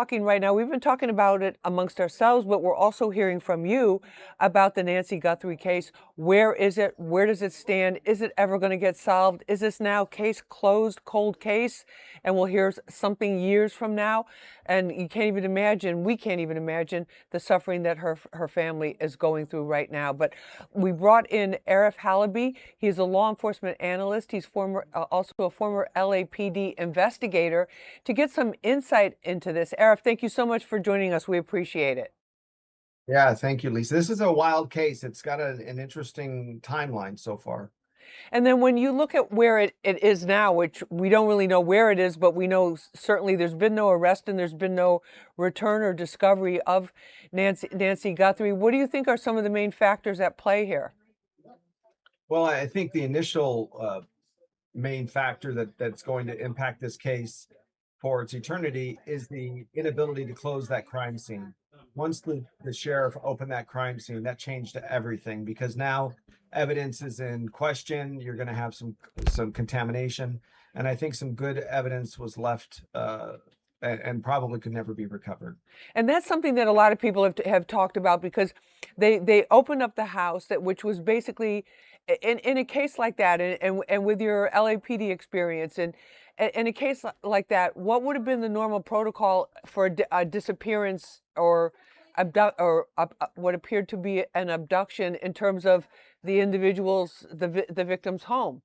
talking right now, we've been talking about it amongst ourselves, but we're also hearing from you about the Nancy Guthrie case. Where is it? Where does it stand? Is it ever going to get solved? Is this now case closed, cold case, and we'll hear something years from now? And you can't even imagine, we can't even imagine the suffering that her family is going through right now. But we brought in Arif Halaby. He's a law enforcement analyst. He's also a former LAPD investigator, to get some insight into this. Arif, thank you so much for joining us. We appreciate it. Yeah, thank you, Lisa. This is a wild case. It's got an interesting timeline so far. And then when you look at where it is now, which we don't really know where it is, but we know certainly there's been no arrest and there's been no return or discovery of Nancy Guthrie. What do you think are some of the main factors at play here? Well, I think the initial main factor that's going to impact this case for its eternity is the inability to close that crime scene. Once the sheriff opened that crime scene, that changed everything, because now evidence is in question. You're going to have some contamination, and I think some good evidence was left and probably could never be recovered. And that's something that a lot of people have talked about, because they opened up the house, which was basically in a case like that, and with your LAPD experience, and in a case like that, what would have been the normal protocol for a disappearance or what appeared to be an abduction in terms of the individual's, the victim's home?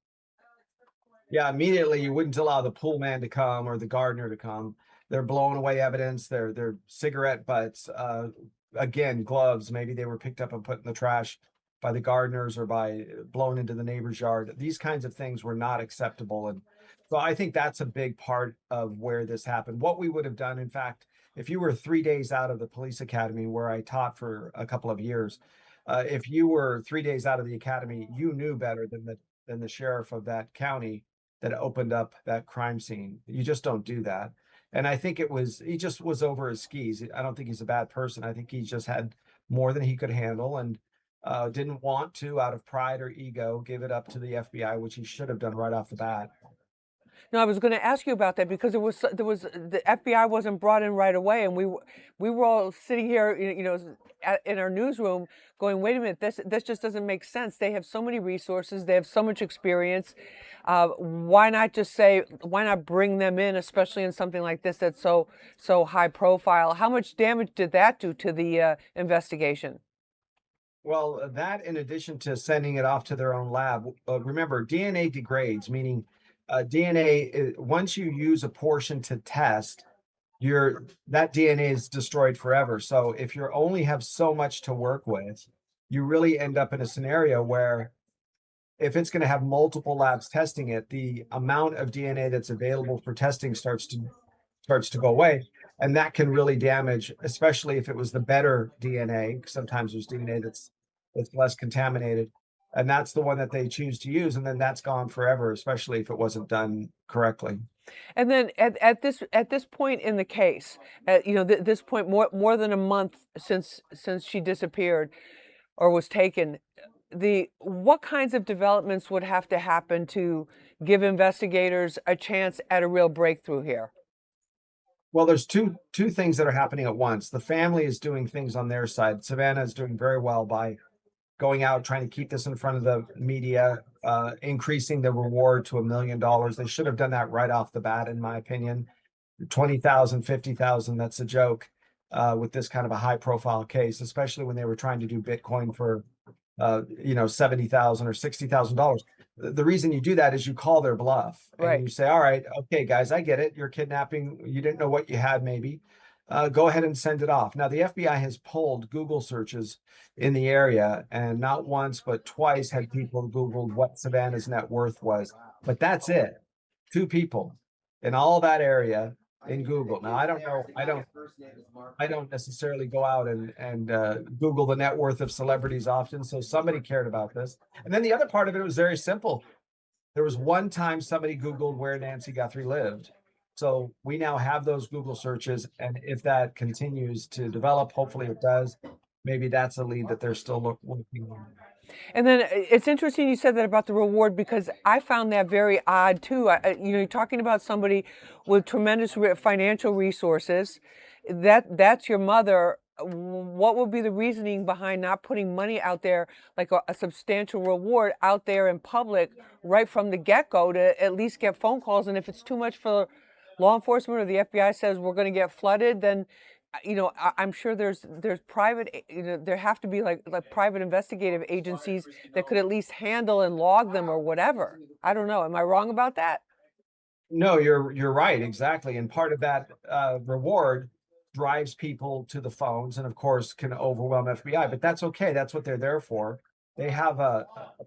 Yeah, immediately you wouldn't allow the pool man to come or the gardener to come. They're blowing away evidence. They're cigarette butts, again, gloves. Maybe they were picked up and put in the trash by the gardeners or by blown into the neighbor's yard. These kinds of things were not acceptable. And so I think that's a big part of where this happened. What we would have done, in fact, if you were 3 days out of the police academy where I taught for a couple of years, if you were 3 days out of the academy, you knew better than the sheriff of that county that opened up that crime scene. You just don't do that. And I think he just was over his skis. I don't think he's a bad person. I think he just had more than he could handle, and didn't want to, out of pride or ego, give it up to the FBI, which he should have done right off the bat. No, I was going to ask you about that, because the FBI wasn't brought in right away, and we were all sitting here, in our newsroom, going, "Wait a minute, this just doesn't make sense. They have so many resources, they have so much experience. Why not bring them in, especially in something like this that's so high profile?" How much damage did that do to the investigation? Well, that, in addition to sending it off to their own lab, remember, DNA degrades, meaning DNA, once you use a portion to test, that DNA is destroyed forever. So if you only have so much to work with, you really end up in a scenario where, if it's going to have multiple labs testing it, the amount of DNA that's available for testing starts to go away. And that can really damage, especially if it was the better DNA. Sometimes there's DNA that's less contaminated. And that's the one that they choose to use. And then that's gone forever, especially if it wasn't done correctly. And then at this point in the case, this point, more than a month since she disappeared or was taken, what kinds of developments would have to happen to give investigators a chance at a real breakthrough here? Well, there's two things that are happening at once. The family is doing things on their side. Savannah is doing very well by going out, trying to keep this in front of the media, increasing the reward to $1 million. They should have done that right off the bat, in my opinion. 20,000, 50,000, that's a joke with this kind of a high profile case, especially when they were trying to do Bitcoin for, $70,000 or $60,000. The reason you do that is you call their bluff, and Right. you say, all right, okay, guys, I get it. You're kidnapping. You didn't know what you had, maybe. Go ahead and send it off. Now, the FBI has pulled Google searches in the area, and not once, but twice had people Googled what Savannah's net worth was. But that's it. 2 people in all that area in Google. Now, I don't know. I don't necessarily go out and Google the net worth of celebrities often. So somebody cared about this. And then the other part of it was very simple. There was one time somebody Googled where Nancy Guthrie lived. So we now have those Google searches. And if that continues to develop, hopefully it does, maybe that's a lead that they're still looking on. And then it's interesting you said that about the reward, because I found that very odd too. You're talking about somebody with tremendous financial resources. that's your mother. What would be the reasoning behind not putting money out there, like a substantial reward out there in public right from the get-go, to at least get phone calls? And if it's too much for law enforcement, or the FBI says we're going to get flooded, then I'm sure there's private, there have to be like private investigative agencies that could at least handle and log them or whatever. I don't know. Am I wrong about that? No, you're right, exactly. And part of that reward drives people to the phones, and of course can overwhelm FBI. But that's okay. That's what they're there for. They have a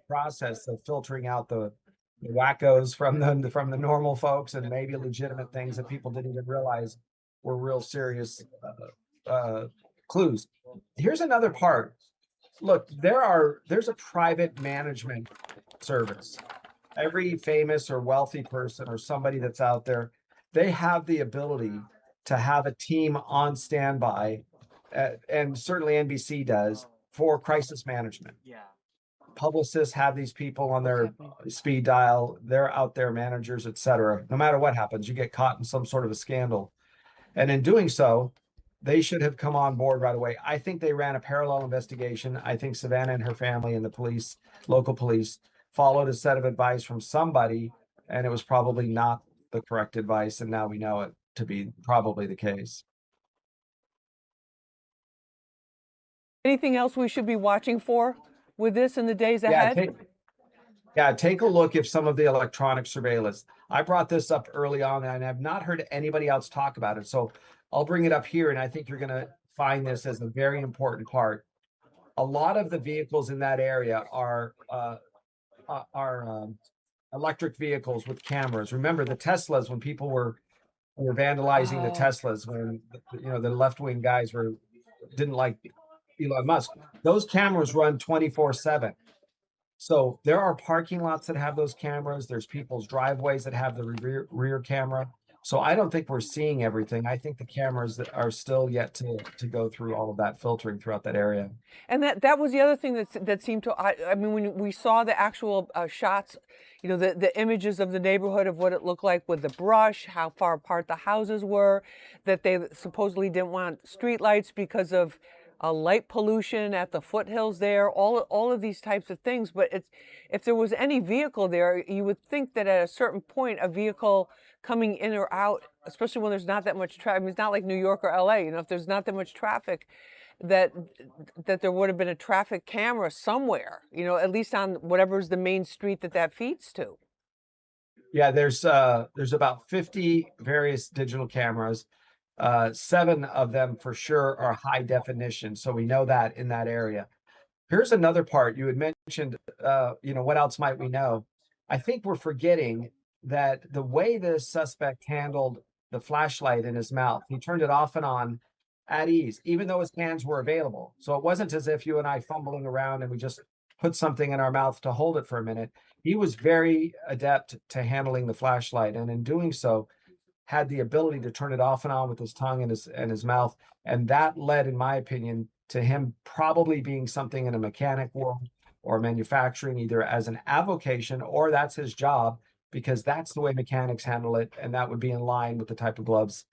process of filtering out the wackos from the normal folks, and maybe legitimate things that people didn't even realize were real serious clues. Here's another part. Look, there's a private management service. Every famous or wealthy person or somebody that's out there, they have the ability to have a team on standby, and certainly NBC does, for crisis management. Yeah. Publicists have these people on their speed dial. They're out there, managers, etc. No matter what happens, you get caught in some sort of a scandal. And in doing so, they should have come on board right away. I think they ran a parallel investigation. I think Savannah and her family and the police, local police, followed a set of advice from somebody, and it was probably not the correct advice. And now we know it to be probably the case. Anything else we should be watching for with this in the days ahead? Take a look at some of the electronic surveillance. I brought this up early on, and I've not heard anybody else talk about it. So I'll bring it up here, and I think you're going to find this as a very important part. A lot of the vehicles in that area are electric vehicles with cameras. Remember the Teslas, when people were vandalizing the Teslas, when the left-wing guys didn't like Elon Musk. Those cameras run 24/7. So there are parking lots that have those cameras. There's people's driveways that have the rear camera. So I don't think we're seeing everything. I think the cameras that are still yet to go through all of that filtering throughout that area. And that was the other thing that seemed to, I mean, when we saw the actual shots, the images of the neighborhood, of what it looked like with the brush, how far apart the houses were, that they supposedly didn't want streetlights because of light pollution at the foothills there, all of these types of things. But if there was any vehicle there, you would think that at a certain point, a vehicle coming in or out, especially when there's not that much traffic, I mean, it's not like New York or LA, if there's not that much traffic, that there would have been a traffic camera somewhere, at least on whatever's the main street that feeds to. Yeah, there's about 50 various digital cameras. 7 of them for sure are high definition. So we know that in that area. Here's another part. You had mentioned, what else might we know? I think we're forgetting that the way the suspect handled the flashlight in his mouth, he turned it off and on at ease, even though his hands were available. So it wasn't as if you and I fumbling around and we just put something in our mouth to hold it for a minute. He was very adept to handling the flashlight, and in doing so, had the ability to turn it off and on with his tongue and his mouth. And that led, in my opinion, to him probably being something in a mechanic world or manufacturing, either as an avocation or that's his job, because that's the way mechanics handle it. And that would be in line with the type of gloves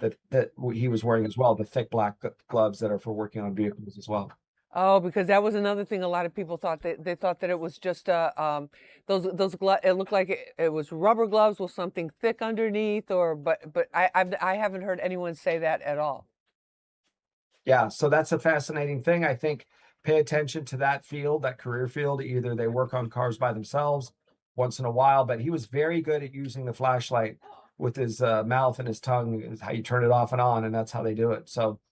that he was wearing as well, the thick black gloves that are for working on vehicles as well. Oh, because that was another thing. A lot of people thought they thought that it was just those gloves. It looked like it was rubber gloves with something thick underneath, but I haven't heard anyone say that at all. Yeah, so that's a fascinating thing. I think pay attention to that field, that career field. Either they work on cars by themselves once in a while, but he was very good at using the flashlight with his mouth and his tongue, is how you turn it off and on, and that's how they do it. So